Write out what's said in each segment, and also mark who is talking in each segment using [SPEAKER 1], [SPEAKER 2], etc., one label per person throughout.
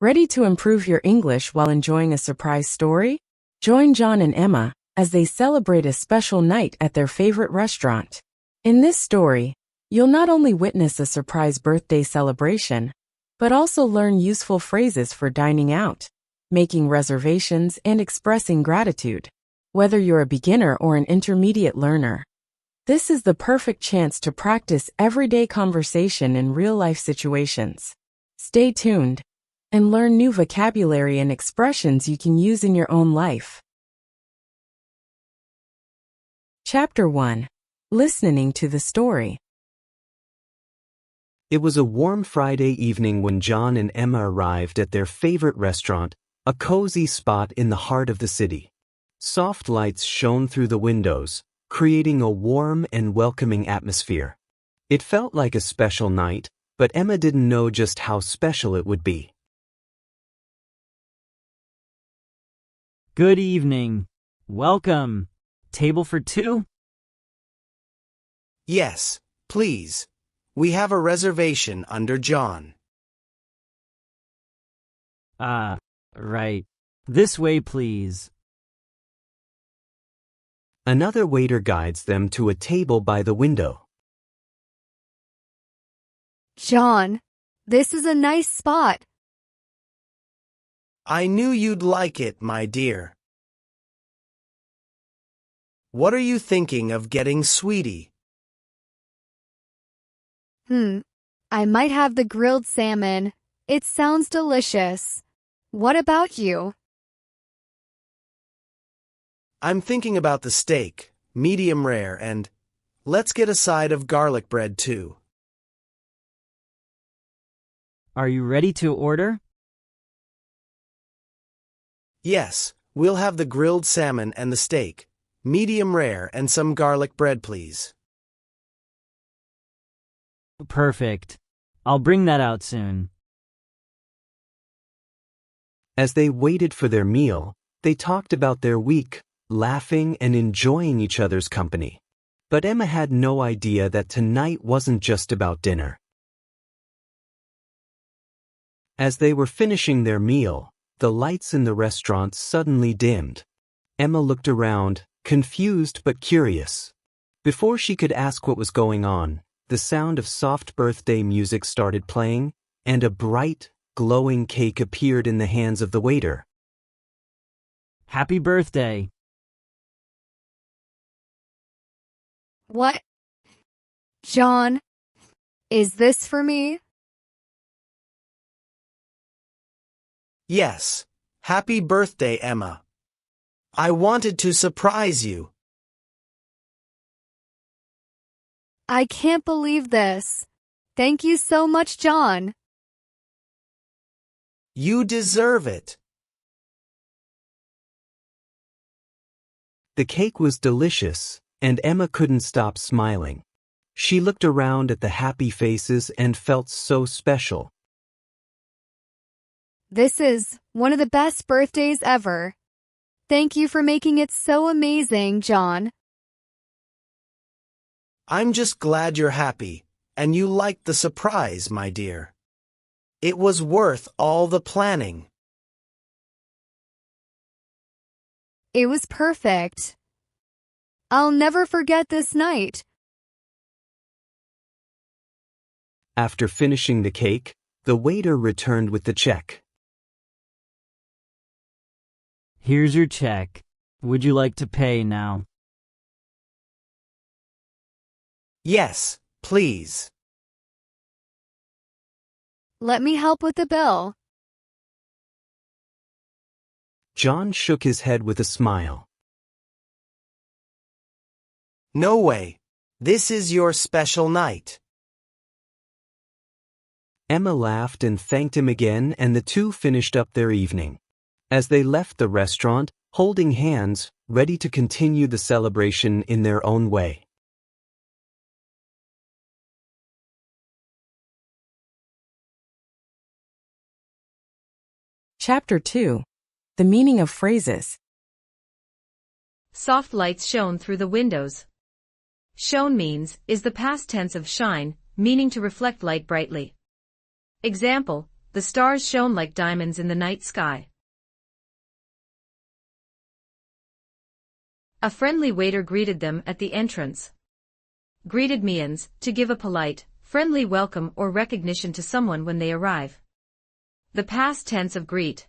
[SPEAKER 1] Ready to improve your English while enjoying a surprise story? Join John and Emma as they celebrate a special night at their favorite restaurant. In this story, you'll not only witness a surprise birthday celebration, but also learn useful phrases for dining out, making reservations, and expressing gratitude. Whether you're a beginner or an intermediate learner, this is the perfect chance to practice everyday conversation in real-life situations. Stay tuned and learn new vocabulary and expressions you can use in your own life. Chapter 1. Listening to the story.
[SPEAKER 2] It was a warm Friday evening when John and Emma arrived at their favorite restaurant, a cozy spot in the heart of the city. Soft lights shone through the windows, creating a warm and welcoming atmosphere. It felt like a special night, but Emma didn't know just how special it would be.
[SPEAKER 3] Good evening. Welcome. Table for two?
[SPEAKER 4] Yes, please. We have a reservation under John.
[SPEAKER 3] Right. This way, please.
[SPEAKER 2] Another waiter guides them to a table by the window.
[SPEAKER 5] John, this is a nice spot.
[SPEAKER 4] I knew you'd like it, my dear. What are you thinking of getting, sweetie?
[SPEAKER 5] I might have the grilled salmon. It sounds delicious. What about you?
[SPEAKER 4] I'm thinking about the steak, medium rare, and let's get a side of garlic bread too.
[SPEAKER 3] Are you ready to order?
[SPEAKER 4] Yes, we'll have the grilled salmon and the steak, medium rare, and some garlic bread, please.
[SPEAKER 3] Perfect. I'll bring that out soon.
[SPEAKER 2] As they waited for their meal, they talked about their week, laughing and enjoying each other's company. But Emma had no idea that tonight wasn't just about dinner. As they were finishing their meal, the lights in the restaurant suddenly dimmed. Emma looked around, confused but curious. Before she could ask what was going on, the sound of soft birthday music started playing, and a bright, glowing cake appeared in the hands of the waiter.
[SPEAKER 3] Happy birthday.
[SPEAKER 5] What? John, is this for me?
[SPEAKER 4] Yes. Happy birthday, Emma. I wanted to surprise you.
[SPEAKER 5] I can't believe this. Thank you so much, John.
[SPEAKER 4] You deserve it.
[SPEAKER 2] The cake was delicious, and Emma couldn't stop smiling. She looked around at the happy faces and felt so special.
[SPEAKER 5] This is one of the best birthdays ever. Thank you for making it so amazing, John.
[SPEAKER 4] I'm just glad you're happy, and you liked the surprise, my dear. It was worth all the planning.
[SPEAKER 5] It was perfect. I'll never forget this night.
[SPEAKER 2] After finishing the cake, the waiter returned with the check.
[SPEAKER 3] Here's your check. Would you like to pay now?
[SPEAKER 4] Yes, please.
[SPEAKER 5] Let me help with the bill.
[SPEAKER 2] John shook his head with a smile.
[SPEAKER 4] No way. This is your special night.
[SPEAKER 2] Emma laughed and thanked him again, and the two finished up their evening. As they left the restaurant, holding hands, ready to continue the celebration in their own way.
[SPEAKER 1] Chapter 2. The meaning of phrases.
[SPEAKER 6] Soft lights shone through the windows. Shone is the past tense of shine, meaning to reflect light brightly. Example, the stars shone like diamonds in the night sky. A friendly waiter greeted them at the entrance. Greeted means to give a polite, friendly welcome or recognition to someone when they arrive. The past tense of greet.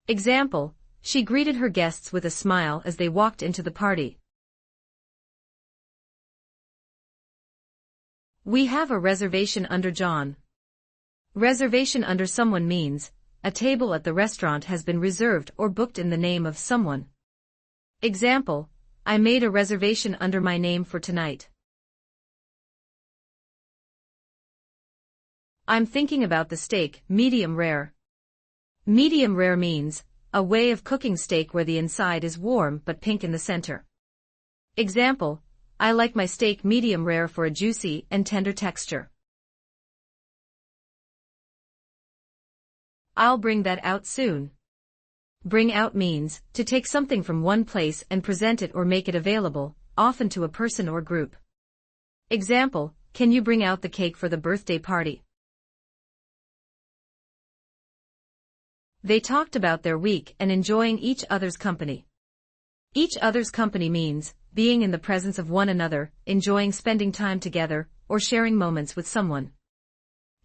[SPEAKER 6] Example, she greeted her guests with a smile as they walked into the party. We have a reservation under John. Reservation under someone means, a table at the restaurant has been reserved or booked in the name of someone. Example, I made a reservation under my name for tonight. I'm thinking about the steak, medium rare. Medium rare means, a way of cooking steak where the inside is warm but pink in the center. Example, I like my steak medium rare for a juicy and tender texture. I'll bring that out soon. Bring out means, to take something from one place and present it or make it available, often to a person or group. Example, can you bring out the cake for the birthday party? They talked about their week and enjoying each other's company. Each other's company means, being in the presence of one another, enjoying spending time together, or sharing moments with someone.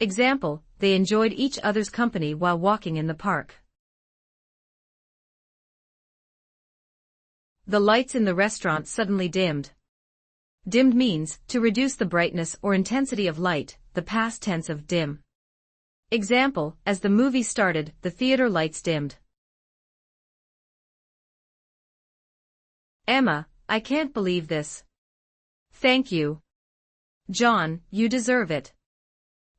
[SPEAKER 6] Example, they enjoyed each other's company while walking in the park. The lights in the restaurant suddenly dimmed. Dimmed means, to reduce the brightness or intensity of light, the past tense of dim. Example, as the movie started, the theater lights dimmed. Emma, I can't believe this. Thank you. John, you deserve it.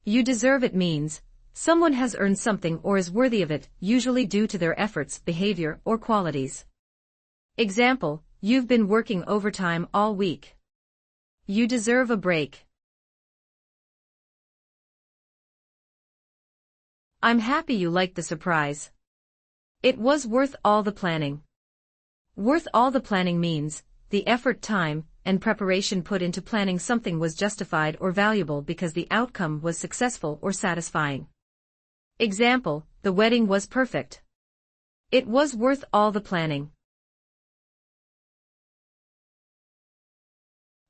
[SPEAKER 6] You deserve it means, someone has earned something or is worthy of it, usually due to their efforts, behavior, or qualities. Example, you've been working overtime all week. You deserve a break. I'm happy you liked the surprise. It was worth all the planning. Worth all the planning means, the effort, time, and preparation put into planning something was justified or valuable because the outcome was successful or satisfying. Example, the wedding was perfect. It was worth all the planning.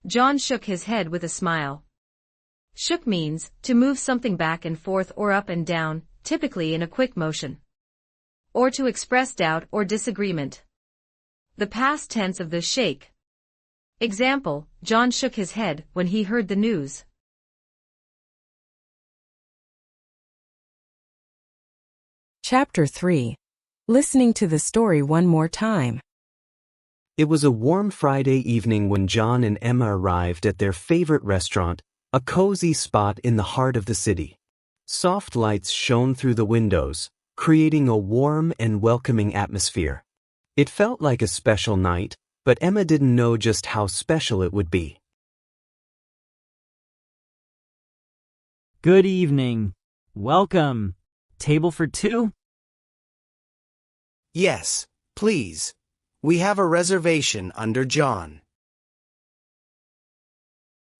[SPEAKER 6] John shook his head with a smile. Shook means, to move something back and forth or up and down, typically in a quick motion. Or to express doubt or disagreement. The past tense of the shake. Example, John shook his head when he heard the news.
[SPEAKER 1] Chapter 3. Listening to the story one more time.
[SPEAKER 2] It was a warm Friday evening when John and Emma arrived at their favorite restaurant, a cozy spot in the heart of the city. Soft lights shone through the windows, creating a warm and welcoming atmosphere. It felt like a special night, but Emma didn't know just how special it would be.
[SPEAKER 3] Good evening. Welcome. Table for two?
[SPEAKER 4] Yes, please. We have a reservation under John.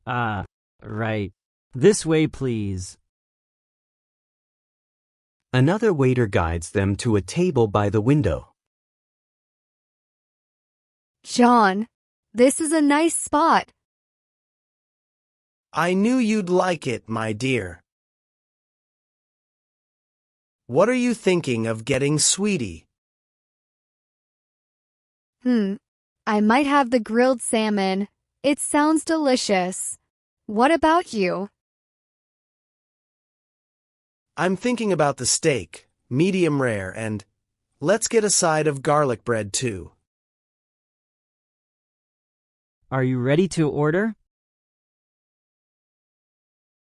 [SPEAKER 3] Right. This way, please.
[SPEAKER 2] Another waiter guides them to a table by the window.
[SPEAKER 5] John, this is a nice spot.
[SPEAKER 4] I knew you'd like it, my dear. What are you thinking of getting, sweetie?
[SPEAKER 5] I might have the grilled salmon. It sounds delicious. What about you?
[SPEAKER 4] I'm thinking about the steak, medium rare, and let's get a side of garlic bread too.
[SPEAKER 3] Are you ready to order?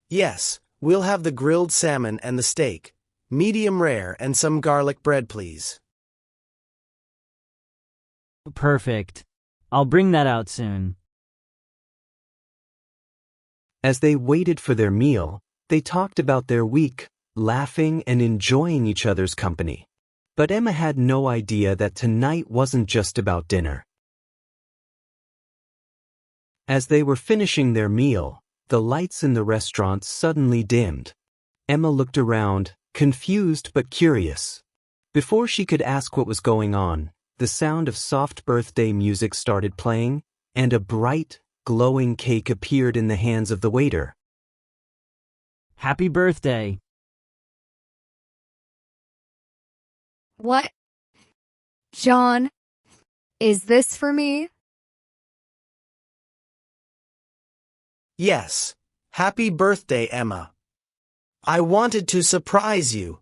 [SPEAKER 4] Yes, we'll have the grilled salmon and the steak, medium rare, and some garlic bread, please.
[SPEAKER 3] Perfect. I'll bring that out soon.
[SPEAKER 2] As they waited for their meal, they talked about their week, laughing and enjoying each other's company. But Emma had no idea that tonight wasn't just about dinner. As they were finishing their meal, the lights in the restaurant suddenly dimmed. Emma looked around, confused but curious. Before she could ask what was going on, the sound of soft birthday music started playing, and a bright, glowing cake appeared in the hands of the waiter.
[SPEAKER 3] Happy birthday.
[SPEAKER 5] What? John, is this for me?
[SPEAKER 4] Yes. Happy birthday, Emma. I wanted to surprise you.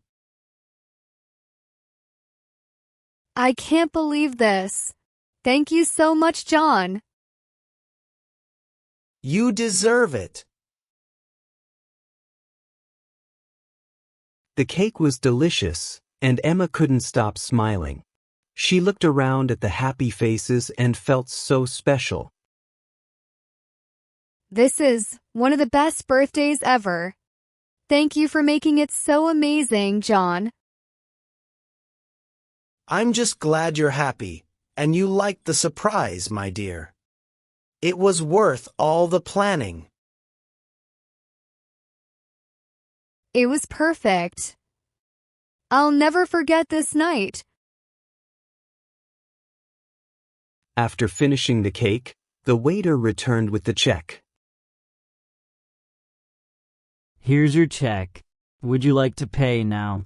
[SPEAKER 5] I can't believe this. Thank you so much, John.
[SPEAKER 4] You deserve it.
[SPEAKER 2] The cake was delicious, and Emma couldn't stop smiling. She looked around at the happy faces and felt so special.
[SPEAKER 5] This is one of the best birthdays ever. Thank you for making it so amazing, John.
[SPEAKER 4] I'm just glad you're happy, and you liked the surprise, my dear. It was worth all the planning.
[SPEAKER 5] It was perfect. I'll never forget this night.
[SPEAKER 2] After finishing the cake, the waiter returned with the check.
[SPEAKER 3] Here's your check. Would you like to pay now?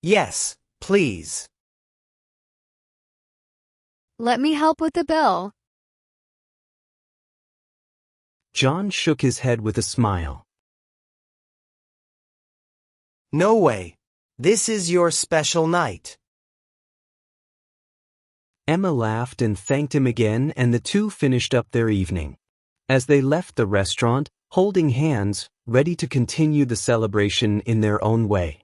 [SPEAKER 4] Yes, please.
[SPEAKER 5] Let me help with the bill.
[SPEAKER 2] John shook his head with a smile.
[SPEAKER 4] No way. This is your special night.
[SPEAKER 2] Emma laughed and thanked him again, and the two finished up their evening. As they left the restaurant, holding hands, ready to continue the celebration in their own way.